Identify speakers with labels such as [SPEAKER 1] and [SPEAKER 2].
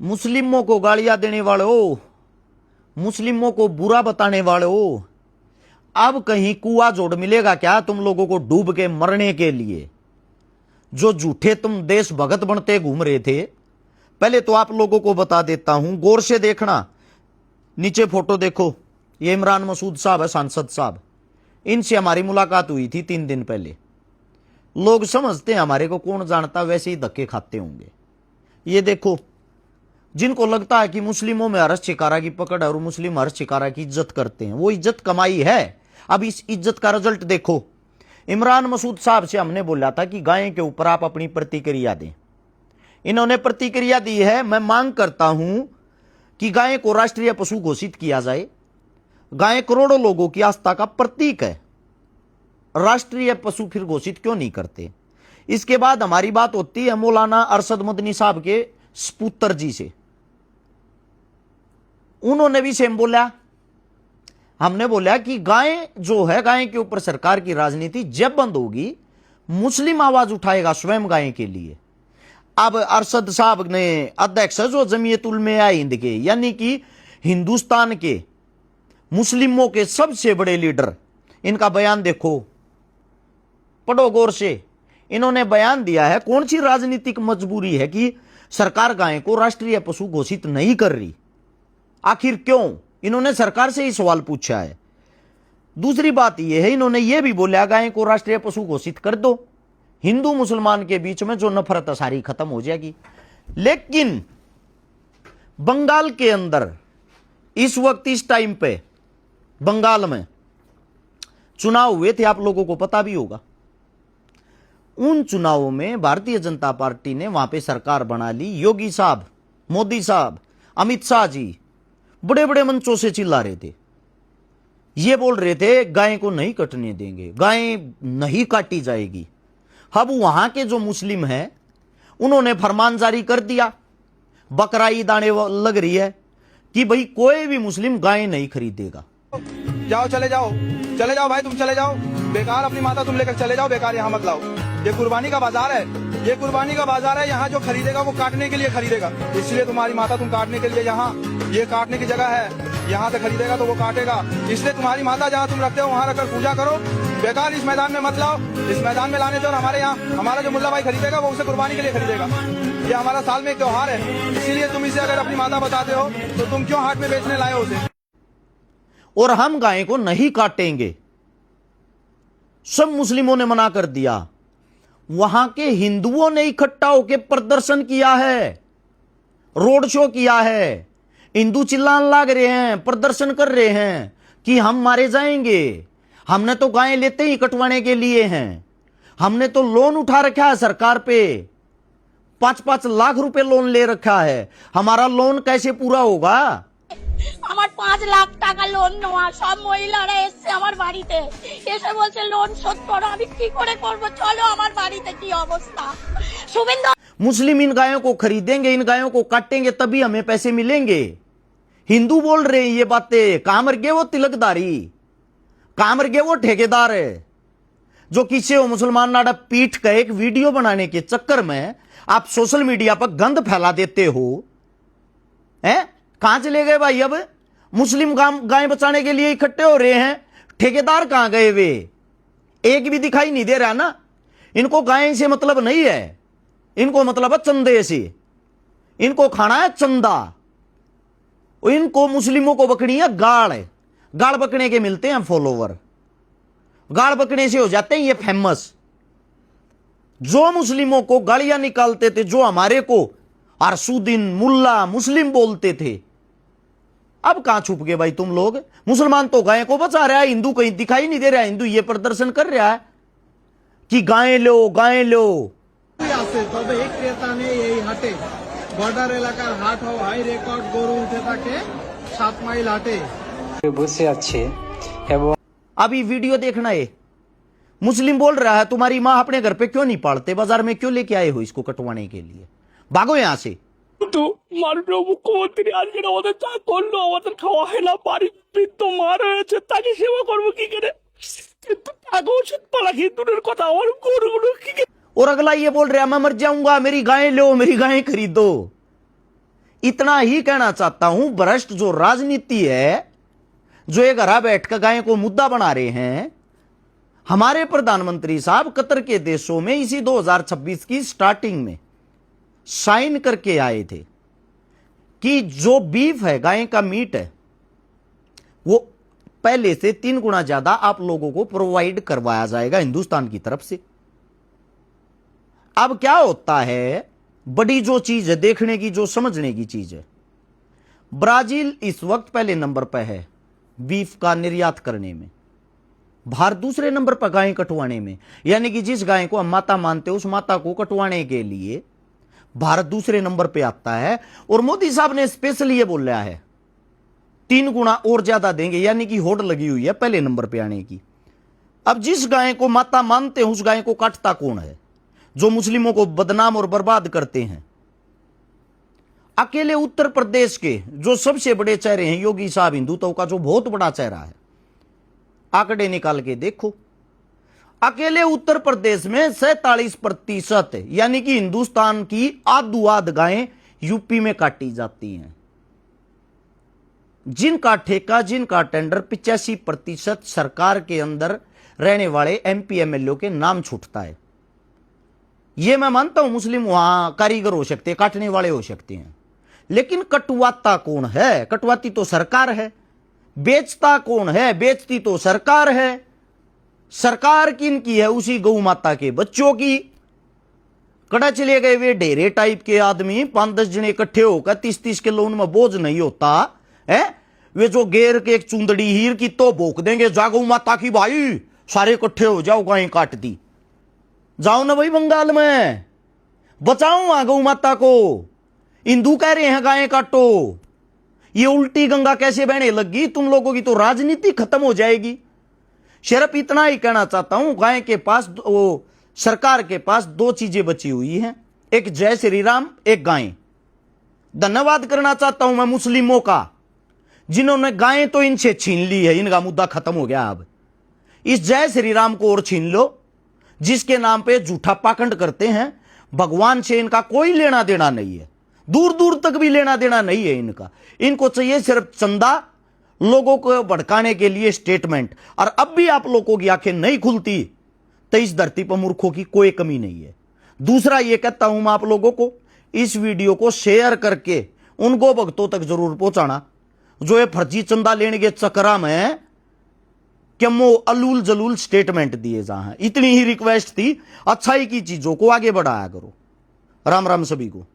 [SPEAKER 1] मुस्लिमों को गालियां देने वालों, मुस्लिमों को बुरा बताने वालों, अब कहीं कुआं जोड़ मिलेगा क्या तुम लोगों को डूब के मरने के लिए? जो झूठे तुम देश भगत बनते घूम रहे थे। पहले तो आप लोगों को बता देता हूं, गौर से देखना, नीचे फोटो देखो, ये इमरान मसूद साहब है, सांसद साहब। इनसे हमारी मुलाकात हुई थी 3 दिन पहले। लोग समझते हैं हमारे को कौन जानता, वैसे ही धक्के खाते होंगे। ये देखो, जिनको लगता है कि मुस्लिमों में हर्ष शिकारा की पकड़ है और मुस्लिम हर्ष शिकारा की इज्जत करते हैं, वो इज्जत कमाई है। अब इस इज्जत का रिजल्ट देखो। इमरान मसूद साहब से हमने बोला था कि गाय के ऊपर आप अपनी प्रतिक्रिया दें। इन्होंने प्रतिक्रिया दी है। मैं मांग करता हूं कि गाय को राष्ट्रीय पशु घोषित किया जाए। गाय करोड़ों लोगों की आस्था का प्रतीक है, राष्ट्रीय पशु फिर घोषित क्यों नहीं करते? इसके बाद हमारी बात होती है मौलाना अरशद मदनी साहब के सपुत्र जी से। उन्होंने भी सेम बोला। हमने बोला कि गाय जो है, गाय के ऊपर सरकार की राजनीति जब बंद होगी, मुस्लिम आवाज उठाएगा स्वयं गाय के लिए। अब अरशद साहब ने, अध्यक्ष जो जमीयत उलमा हिंद के, यानी कि हिंदुस्तान के मुस्लिमों के सबसे बड़े लीडर, इनका बयान देखो, पढ़ो गौर से। इन्होंने बयान दिया है, कौन सी राजनीतिक मजबूरी है कि सरकार गाय को राष्ट्रीय पशु घोषित नहीं कर रही? आखिर क्यों? इन्होंने सरकार से ही सवाल पूछा है। दूसरी बात यह है, इन्होंने यह भी बोला गाय को राष्ट्रीय पशु घोषित कर दो, हिंदू मुसलमान के बीच में जो नफरत है सारी खत्म हो जाएगी। लेकिन बंगाल के अंदर इस वक्त, इस टाइम पे बंगाल में चुनाव हुए थे, आप लोगों को पता भी होगा। उन चुनावों में भारतीय जनता पार्टी ने वहां पे सरकार बना ली। योगी साहब, मोदी साहब, अमित शाह जी बड़े बड़े मंचों से चिल्ला रहे थे, ये बोल रहे थे गाय को नहीं कटने देंगे, गाय नहीं काटी जाएगी। अब वहां के जो मुस्लिम हैं, उन्होंने फरमान जारी कर दिया, बकरा ईद आने लग रही है कि भाई कोई भी मुस्लिम गाय नहीं खरीदेगा।
[SPEAKER 2] जाओ, चले जाओ भाई, तुम चले जाओ, बेकार अपनी माता तुम लेकर चले जाओ, बेकार यहाँ मत लाओ। ये कुर्बानी का बाजार है, ये कुर्बानी का बाजार है। यहाँ जो खरीदेगा वो काटने के लिए खरीदेगा, इसलिए तुम्हारी माता तुम काटने के लिए, यहाँ ये काटने की जगह है, यहाँ से खरीदेगा तो वो काटेगा। इसलिए तुम्हारी माता जहाँ तुम रखते हो वहाँ रखकर पूजा करो, बेकार इस मैदान में मत लाओ। इस मैदान में लाने दो, हमारे यहाँ हमारा जो मुल्ला भाई खरीदेगा वो उसे कुर्बानी के लिए खरीदेगा। ये हमारा साल में एक त्योहार है, इसीलिए तुम इसे अगर अपनी माता बताते हो तो तुम क्यों हाट में बेचने लाए हो उसे?
[SPEAKER 1] और हम गाय को नहीं काटेंगे, सब मुस्लिमों ने मना कर दिया। वहां के हिंदुओं ने इकट्ठा होकर प्रदर्शन किया है, रोड शो किया है। हिंदू चिल्लाने लग रहे हैं, प्रदर्शन कर रहे हैं कि हम मारे जाएंगे। हमने तो गाय लेते ही कटवाने के लिए हैं। हमने तो लोन उठा रखा है सरकार पे, 5-5 लाख रुपए लोन ले रखा है। हमारा लोन कैसे पूरा होगा?
[SPEAKER 3] আমার 5 লাখ টাকা লোন নেওয়া, সব মহিলারা এসে আমার বাড়িতে এসে বলছে লোন শোধ করো। আমি কি করে করব? চলো আমার বাড়িতে কি অবস্থা। শুভেন্দু
[SPEAKER 1] मुस्लिम इन गायों को खरीदेंगे, इन गायों को काटेंगे, तभी हमें पैसे मिलेंगे। हिंदू बोल रहे हैं ये बातें। कहां मर गए वो तिलकदारी, कहां मर गए वो ठेकेदार है जो किसी हो मुसलमान नाडा पीठ का एक वीडियो बनाने के चक्कर में आप सोशल मीडिया पर गंद फैला देते हो। हैं? कहां चले गए भाई? अब मुस्लिम गाय बचाने के लिए इकट्ठे हो रहे हैं, ठेकेदार कहां गए? वे एक भी दिखाई नहीं दे रहा ना। इनको गाय से मतलब नहीं है, इनको मतलब है चंदे से। इनको खाना है चंदा। इनको मुस्लिमों को बकनी है गाड़। गाड़ बकने के मिलते हैं फॉलोवर, गाड़ बकने से हो जाते हैं ये फेमस। जो मुस्लिमों को गालियां निकालते थे, जो हमारे को अरसुद्दीन मुल्ला मुस्लिम बोलते थे, अब कहां छुप गए भाई तुम लोग? मुसलमान तो गाय को बचा रहा है, हिंदू कहीं दिखाई नहीं दे रहा है। हिंदू ये प्रदर्शन कर रहा है कि गाय लो, गाय लो।
[SPEAKER 4] তবে এই ক্রেতা নেই এই হাটে। বর্ডার এলাকার হাট হওয়ায় হাই রেকর্ড গরু উঠে থাকে 7 মাইল হাটে
[SPEAKER 5] বসে আছে। এবং
[SPEAKER 1] अभी वीडियो देखना है। मुस्लिम बोल रहा है तुम्हारी मां अपने घर पे क्यों नहीं पालते, बाजार में क्यों लेके आए हो इसको कटवाने के लिए? भागो यहां से।
[SPEAKER 6] তো মাননীয় মুখ্যমন্ত্রী আজকে আমাদের চা করলো, আমাদের খাওয়া হয় না, বাড়ির বৃদ্ধ মা রয়েছে, তাকে সেবা করবো কি করে? কিন্তু তাকে ওষুধ পালা খেয়ে দূরের কথা, আমার গরুগুলো কি?
[SPEAKER 1] और अगला ये बोल रहा है मैं मर जाऊंगा, मेरी गाय लो, मेरी गाय खरीदो। इतना ही कहना चाहता हूं, भ्रष्ट जो राजनीति है, जो एक घरा बैठ कर गाय को मुद्दा बना रहे हैं, हमारे प्रधानमंत्री साहब कतर के देशों में इसी 2026 की स्टार्टिंग में साइन करके आए थे कि जो बीफ है, गाय का मीट है, वो पहले से 3 गुना ज्यादा आप लोगों को प्रोवाइड करवाया जाएगा हिंदुस्तान की तरफ से। अब क्या होता है, बड़ी जो चीज है देखने की, जो समझने की चीज है, ब्राजील इस वक्त पहले नंबर पर है बीफ का निर्यात करने में, भारत दूसरे नंबर पर गाय कटवाने में। यानी कि जिस गाय को हम माता मानते हैं, उस माता को कटवाने के लिए भारत दूसरे नंबर पे आता है। और मोदी साहब ने स्पेशल ये बोला है 3 गुना और ज्यादा देंगे, यानी कि होड़ लगी हुई है पहले नंबर पे आने की। अब जिस गाय को माता मानते हैं, उस गाय को काटता कौन है? जो मुस्लिमों को बदनाम और बर्बाद करते हैं। अकेले उत्तर प्रदेश के जो सबसे बड़े चेहरे हैं, योगी साहब हिंदुत्व का जो बहुत बड़ा चेहरा है, आंकड़े निकाल के देखो, अकेले उत्तर प्रदेश में 47% यानी कि हिंदुस्तान की आध गायें यूपी में काटी जाती हैं। जिनका ठेका, जिनका टेंडर 85% सरकार के अंदर रहने वाले एमपी एमएलए के नाम छूटता है। ये मैं मानता हूं मुस्लिम वहां कारीगर हो सकते हैं, काटने वाले हो सकते हैं, लेकिन कटवाता कौन है? कटवाती तो सरकार है। बेचता कौन है? बेचती तो सरकार है। सरकार किनकी है? उसी गौ माता के बच्चों की। कड़ा चले गए वे डेरे टाइप के आदमी, 5-10 जने इकट्ठे होकर 30-30 किलो उनमें बोझ नहीं होता है। वे जो गेर के एक चुंदड़ी हीर की तो भोक देंगे, जा गौ माता की भाई, सारे इकट्ठे हो जाओ, गाय काट दी। जाओ ना भाई बंगाल में, बचाओ वहां गौ माता को। हिंदू कह रहे हैं गाय काटो। ये उल्टी गंगा कैसे बहने लगी? तुम लोगों की तो राजनीति खत्म हो जाएगी। सिर्फ इतना ही कहना चाहता हूं, गाय के पास, सरकार के पास 2 चीजें बची हुई हैं, एक जय श्री राम, एक गाय। धन्यवाद करना चाहता हूं मैं मुस्लिमों का, जिन्होंने गाय तो इनसे छीन ली है, इनका मुद्दा खत्म हो गया। अब इस जय श्री राम को और छीन लो, जिसके नाम पे झूठा पाखंड करते हैं। भगवान से इनका कोई लेना देना नहीं है, दूर दूर तक भी लेना देना नहीं है इनका। इनको चाहिए सिर्फ चंदा, लोगों को भड़काने के लिए स्टेटमेंट। और अब भी आप लोगों की आंखें नहीं खुलती तो इस धरती पर मूर्खों की कोई कमी नहीं है। दूसरा ये कहता हूं मैं आप लोगों को, इस वीडियो को शेयर करके उनको भक्तों तक जरूर पहुंचाना जो ये फर्जी चंदा लेने के चक्कर में क्यों अलूल जलूल स्टेटमेंट दिए जा हैं। इतनी ही रिक्वेस्ट थी, अच्छाई की चीजों को आगे बढ़ाया करो। राम राम सभी को।